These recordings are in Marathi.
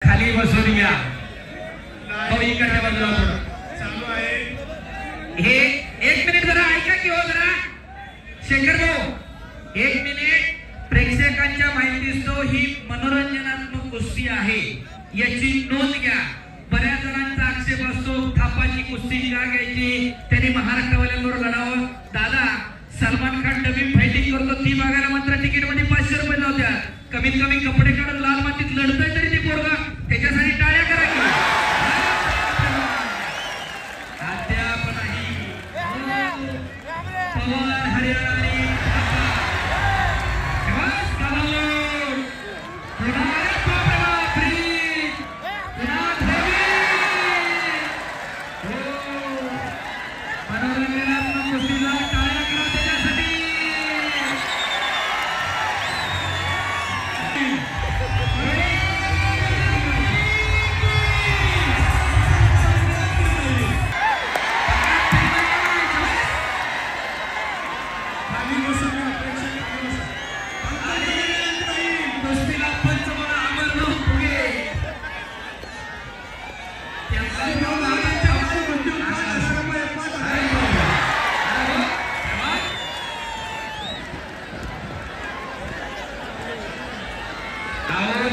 खाली बसून घ्या. इकडच्या बाजूला थोडं चालू आहे. हे एक मिनिट जरा ऐका की हो जरा शेखर भाऊ, एक मिनिट. प्रेक्षकांच्या माहितीस्तव ही मनोरंजनात्मक कुस्ती आहे याची नोंद घ्या. बऱ्याच जणांचा आक्षेप असतो थापाची कुस्ती का घ्यायची, त्यांनी महाराष्ट्रवाल्यांबरोबर लढावं. दादा, सलमान खान डबी फायटिंग करतो ती बघायला मात्र तिकीट मध्ये 500 रुपये लावत्या. कमीत कमी कपडे काढून लाल मातीत लढतोय तरी ती पोरगा, त्याच्यासाठी टाळ्या करा की. अद्याप नाही पवार हरियाणा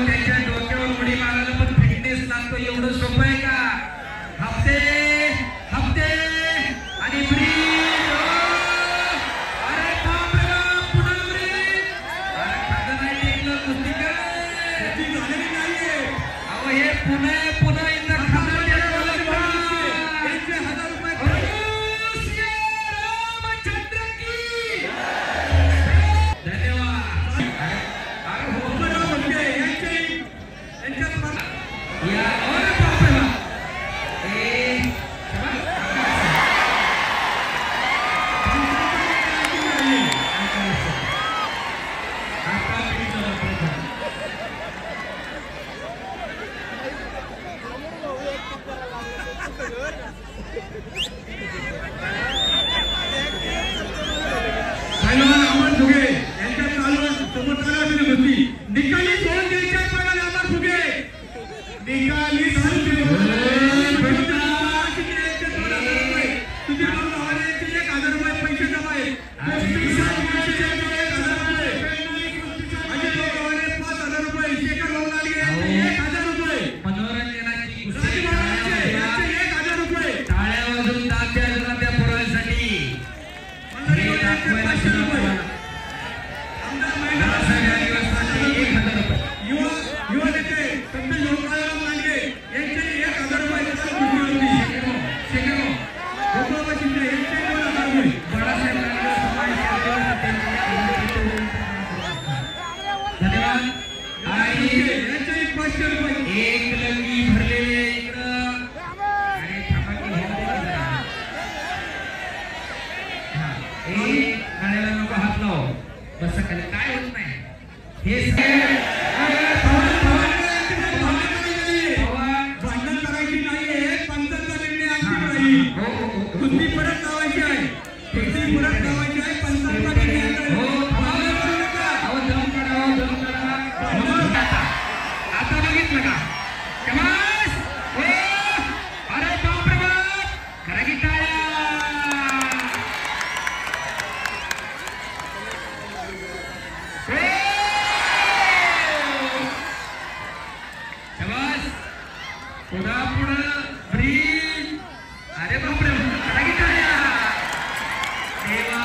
त्याच्या डोक्यावर उडी मारायला पण फिटनेस लागतो. एवढं सोपं आहे का? हप्ते हप्ते आणि ब्रीज. अरे बापरे बाप, पुन्हा ब्रीज. अरे खातं नाही टेकलं कुस्ती काय झालेली नाहीये. अहो हे पुन्हा एकदा खातं टेकलं का? 1000 रुपये रामचंद्र की धन्यवाद. काय होत नाही हे भांडण करायची नाहीये. पंचांचा निर्णय आमची कुस्ती परत लावायची आहे. कुस्ती परत लावायची आहे. पंचांचा निर्णय आता बघितलं का? अरे बापरे बाप, करा की टाळ्या. पुढं ब्रीज. अरे बापरे, करा की टाळ्या. देवा